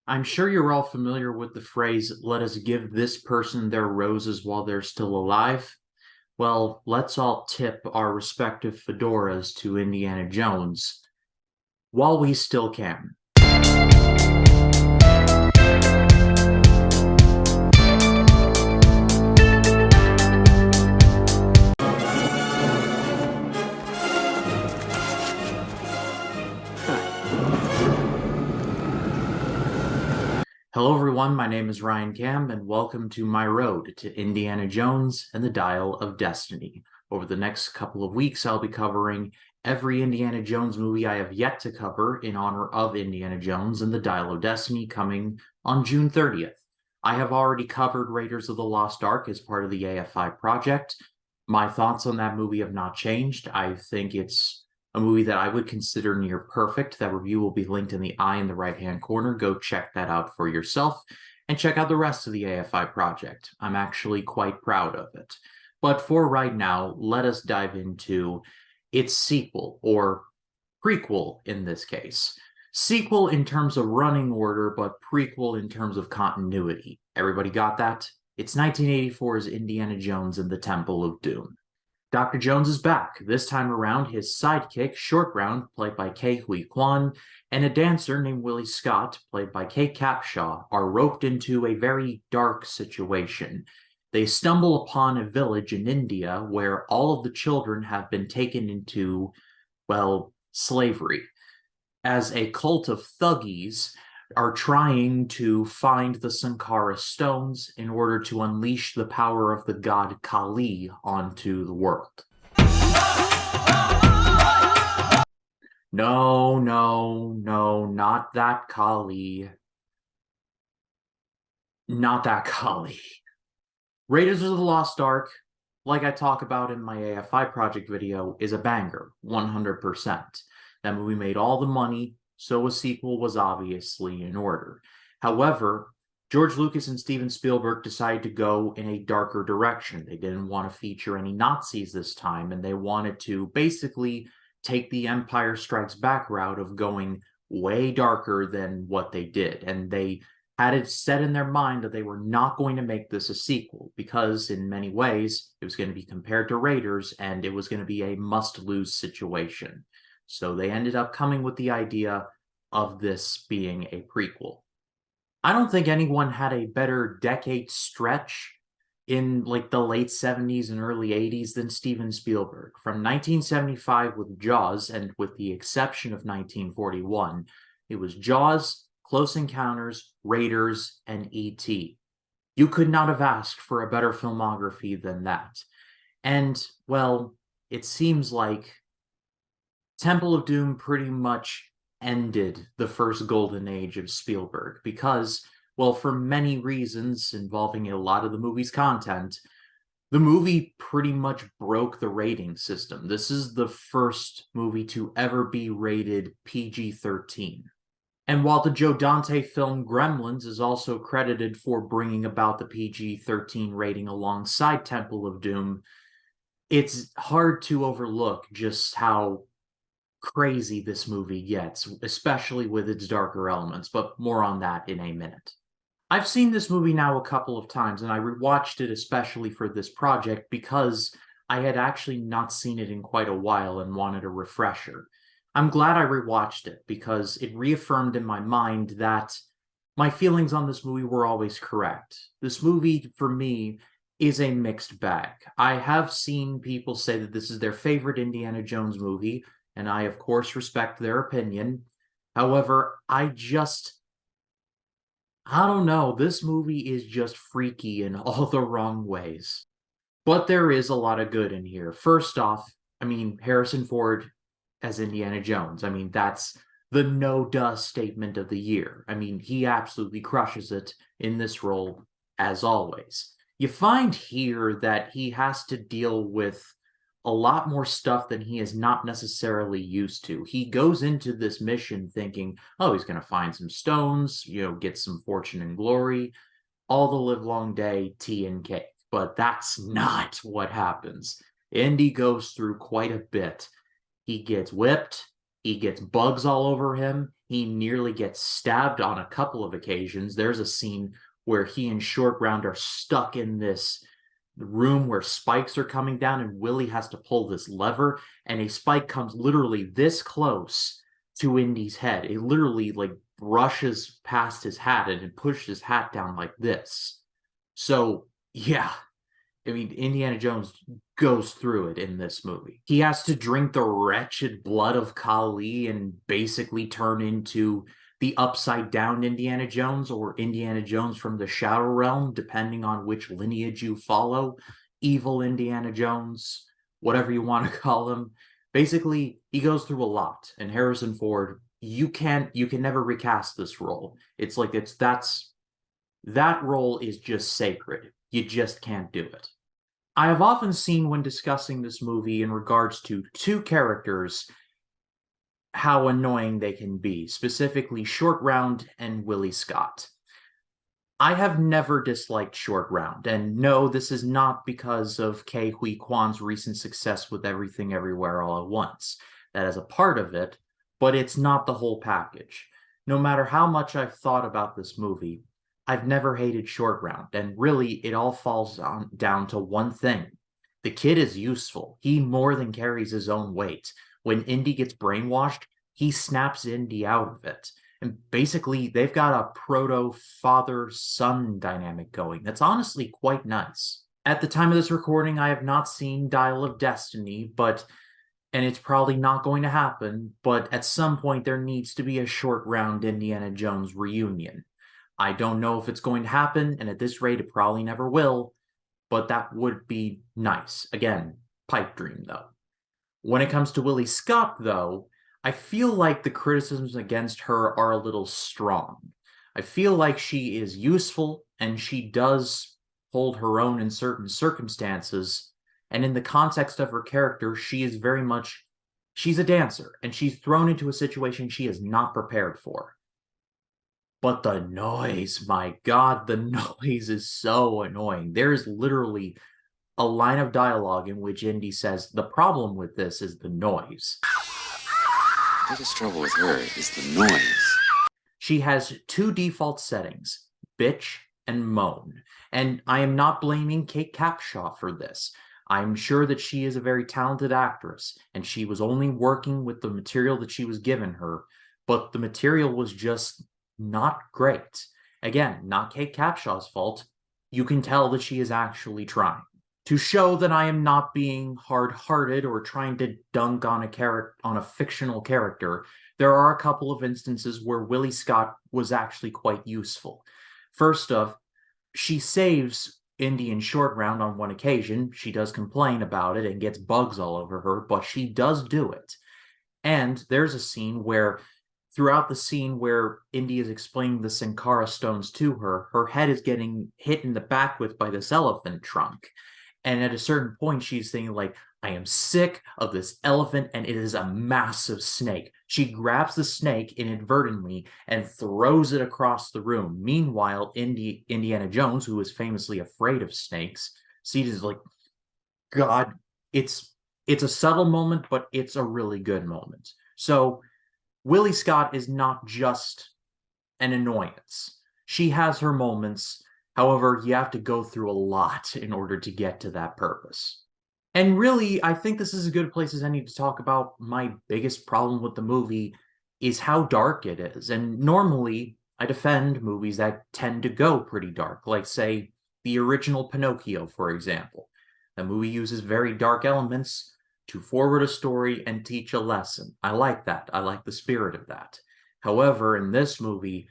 I'm sure you're all familiar with the phrase, let us give this person their roses while they're still alive. Well, let's all tip our respective fedoras to Indiana Jones while we still can. Hello, everyone. My name is Ryan Cam, and welcome to my road to Indiana Jones and the Dial of Destiny. Over the next couple of weeks, I'll be covering every Indiana Jones movie I have yet to cover in honor of Indiana Jones and the Dial of Destiny coming on June 30th. I have already covered Raiders of the Lost Ark as part of the AFI project. My thoughts on that movie have not changed. I think it's a movie that I would consider near perfect. That review will be linked in the eye in the right-hand corner. Go check that out for yourself, and check out the rest of the AFI project. I'm actually quite proud of it. But for right now, let us dive into its sequel, or prequel in this case. Sequel in terms of running order, but prequel in terms of continuity. Everybody got that? It's 1984's Indiana Jones and the Temple of Doom. Dr. Jones is back. This time around, his sidekick, Short Round, played by Ke Huy Quan, and a dancer named Willie Scott, played by Kate Capshaw, are roped into a very dark situation. They stumble upon a village in India where all of the children have been taken into, well, slavery. As a cult of thuggies are trying to find the Sankara stones in order to unleash the power of the god Kali onto the world. No, no, no, not that Kali. Not that Kali. Raiders of the Lost Ark, like I talk about in my AFI project video, is a banger, 100%. That movie made all the money, so a sequel was obviously in order. However, George Lucas and Steven Spielberg decided to go in a darker direction. They didn't want to feature any Nazis this time, and they wanted to basically take the Empire Strikes Back route of going way darker than what they did. And they had it set in their mind that they were not going to make this a sequel because, in many ways, it was going to be compared to Raiders, and it was going to be a must-lose situation. So they ended up coming with the idea of this being a prequel. I don't think anyone had a better decade stretch in like the late 70s and early 80s than Steven Spielberg. From 1975 with Jaws, and with the exception of 1941, it was Jaws, Close Encounters, Raiders, and E.T. You could not have asked for a better filmography than that. And, well, it seems like Temple of Doom pretty much ended the first golden age of Spielberg because, well, for many reasons involving a lot of the movie's content, the movie pretty much broke the rating system. This is the first movie to ever be rated PG-13. And while the Joe Dante film Gremlins is also credited for bringing about the PG-13 rating alongside Temple of Doom, it's hard to overlook just how crazy this movie gets, especially with its darker elements, but more on that in a minute. I've seen this movie now a couple of times, and I rewatched it especially for this project because I had actually not seen it in quite a while and wanted a refresher. I'm glad I rewatched it because it reaffirmed in my mind that my feelings on this movie were always correct. This movie, for me, is a mixed bag. I have seen people say that this is their favorite Indiana Jones movie, and I, of course, respect their opinion. However, I don't know, this movie is just freaky in all the wrong ways. But there is a lot of good in here. First off, I mean, Harrison Ford as Indiana Jones. I mean, that's the no-duh statement of the year. I mean, he absolutely crushes it in this role, as always. You find here that he has to deal with a lot more stuff than he is not necessarily used to. He goes into this mission thinking, oh, he's going to find some stones, get some fortune and glory, all the livelong day, tea and cake. But that's not what happens. Indy goes through quite a bit. He gets whipped, He gets bugs all over him. He nearly gets stabbed on a couple of occasions. There's a scene where he and Short Round are stuck in this room where spikes are coming down, and Willie has to pull this lever, and a spike comes literally this close to Indy's head. It literally like brushes past his hat and it pushes his hat down like this. So yeah, I mean, Indiana Jones goes through it in this movie. He has to drink the wretched blood of Kali and basically turn into the upside down Indiana Jones, or Indiana Jones from the Shadow Realm, depending on which lineage you follow. Evil Indiana Jones, whatever you want to call him. Basically, he goes through a lot. And Harrison Ford, you can never recast this role. It's like that role is just sacred. You just can't do it. I have often seen when discussing this movie in regards to two characters how annoying they can be, specifically Short Round and Willie Scott. I have never disliked Short Round, and no, this is not because of Ke Huy Quan's recent success with Everything Everywhere All at Once. That is a part of it, but it's not the whole package. No matter how much I've thought about this movie, I've never hated Short Round, and really it all falls down to one thing. The kid is useful. He more than carries his own weight. When Indy gets brainwashed, he snaps Indy out of it. And basically, they've got a proto-father-son dynamic going. That's honestly quite nice. At the time of this recording, I have not seen Dial of Destiny, and it's probably not going to happen, but at some point there needs to be a Short Round Indiana Jones reunion. I don't know if it's going to happen, and at this rate it probably never will, but that would be nice. Again, pipe dream, though. When it comes to Willie Scott, though, I feel like the criticisms against her are a little strong. I feel like she is useful, and she does hold her own in certain circumstances, and in the context of her character, she is very much... she's a dancer, and she's thrown into a situation she is not prepared for. But the noise, my God, the noise is so annoying. There is literally a line of dialogue in which Indy says, the problem with this is the noise. The biggest trouble with her is the noise. She has two default settings, bitch and moan. And I am not blaming Kate Capshaw for this. I'm sure that she is a very talented actress, and she was only working with the material that she was given her, but the material was just not great. Again, not Kate Capshaw's fault. You can tell that she is actually trying. To show that I am not being hard-hearted or trying to dunk on a fictional character, there are a couple of instances where Willie Scott was actually quite useful. First off, she saves Indy and Short Round on one occasion. She does complain about it and gets bugs all over her, but she does do it. And there's a scene where, throughout the scene where Indy is explaining the Sankara stones to her, her head is getting hit in the back with by this elephant trunk. And at a certain point, she's thinking, like, I am sick of this elephant, and it is a massive snake. She grabs the snake inadvertently and throws it across the room. Meanwhile, Indiana Jones, who is famously afraid of snakes, sees it as like, God, it's a subtle moment, but it's a really good moment. So Willie Scott is not just an annoyance. She has her moments. However, you have to go through a lot in order to get to that purpose. And really, I think this is as good a place as any to talk about my biggest problem with the movie is how dark it is. And normally, I defend movies that tend to go pretty dark, like, say, the original Pinocchio, for example. The movie uses very dark elements to forward a story and teach a lesson. I like that. I like the spirit of that. However, in this movie,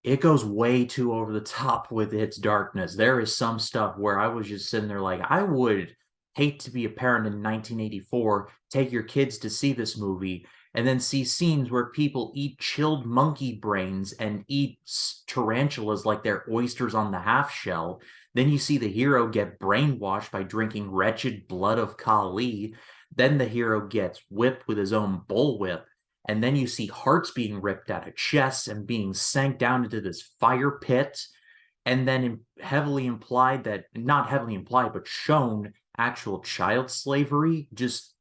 it goes way too over the top with its darkness. There is some stuff where I was just sitting there like, I would hate to be a parent in 1984, take your kids to see this movie, and then see scenes where people eat chilled monkey brains and eat tarantulas like they're oysters on the half shell. Then you see the hero get brainwashed by drinking wretched blood of Kali. Then the hero gets whipped with his own bullwhip. And then you see hearts being ripped out of chests and being sank down into this fire pit. And then heavily implied that, not heavily implied, but shown actual child slavery. Just,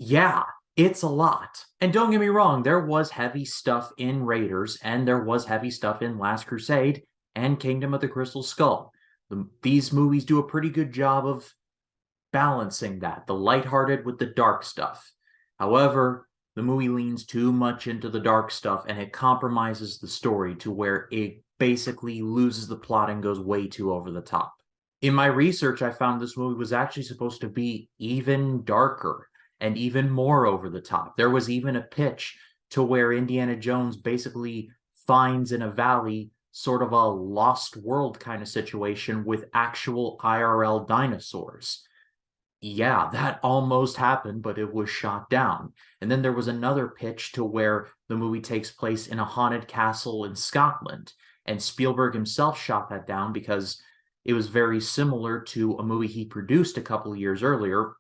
yeah. It's a lot. And don't get me wrong, there was heavy stuff in Raiders, and there was heavy stuff in Last Crusade and Kingdom of the Crystal Skull. These movies do a pretty good job of balancing that, the lighthearted with the dark stuff. However, the movie leans too much into the dark stuff, and it compromises the story to where it basically loses the plot and goes way too over the top. In my research, I found this movie was actually supposed to be even darker and even more over the top. There was even a pitch to where Indiana Jones basically finds in a valley sort of a lost world kind of situation with actual IRL dinosaurs. Yeah, that almost happened, but it was shot down. And then there was another pitch to where the movie takes place in a haunted castle in Scotland. And Spielberg himself shot that down because it was very similar to a movie he produced a couple of years earlier,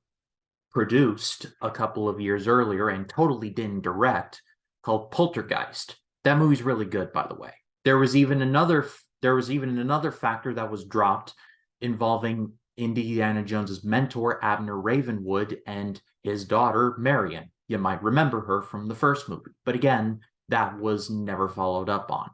and totally didn't direct, called Poltergeist. That movie's really good, by the way. There was even another factor that was dropped involving Indiana Jones's mentor, Abner Ravenwood, and his daughter, Marion. You might remember her from the first movie, but again, that was never followed up on.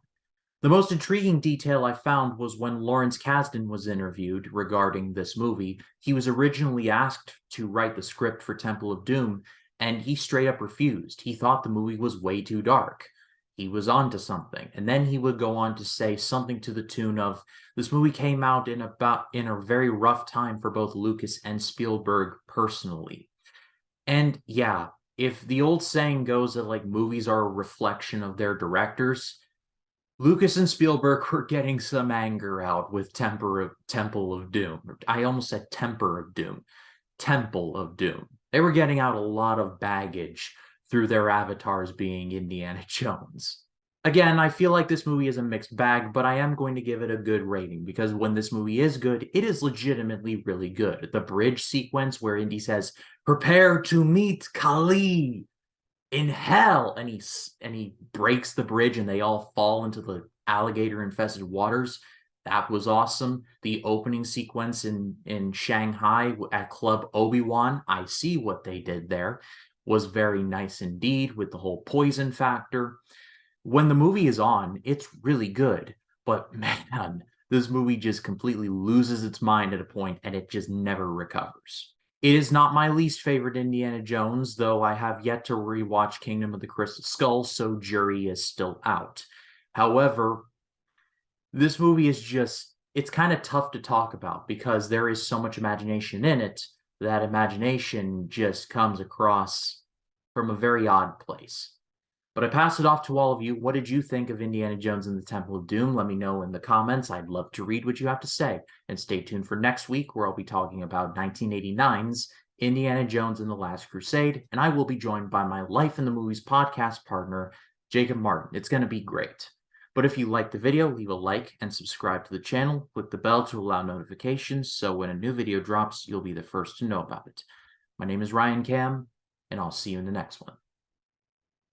The most intriguing detail I found was when Lawrence Kasdan was interviewed regarding this movie. He was originally asked to write the script for Temple of Doom, and he straight up refused. He thought the movie was way too dark. He was onto something. And then he would go on to say something to the tune of, this movie came out in a very rough time for both Lucas and Spielberg personally. And yeah, if the old saying goes that like movies are a reflection of their directors, Lucas and Spielberg were getting some anger out with Temple of Doom. I almost said Temper of Doom. Temple of Doom. They were getting out a lot of baggage through their avatars being Indiana Jones. Again, I feel like this movie is a mixed bag, but I am going to give it a good rating because when this movie is good, it is legitimately really good. The bridge sequence where Indy says, "Prepare to meet Kali in hell," and he breaks the bridge and they all fall into the alligator-infested waters. That was awesome. The opening sequence in Shanghai at Club Obi-Wan, I see what they did there, was very nice indeed with the whole poison factor. When the movie is on, it's really good, but man, this movie just completely loses its mind at a point and it just never recovers. It is not my least favorite Indiana Jones, though I have yet to rewatch Kingdom of the Crystal Skull, so jury is still out. However, this movie is just, it's kind of tough to talk about because there is so much imagination in it. That imagination just comes across from a very odd place. But I pass it off to all of you. What did you think of Indiana Jones and the Temple of Doom? Let me know in the comments. I'd love to read what you have to say. And stay tuned for next week, where I'll be talking about 1989's Indiana Jones and the Last Crusade, and I will be joined by my Life in the Movies podcast partner, Jacob Martin. It's going to be great. But if you liked the video, leave a like and subscribe to the channel. Click the bell to allow notifications, so when a new video drops, you'll be the first to know about it. My name is Ryan Cam, and I'll see you in the next one.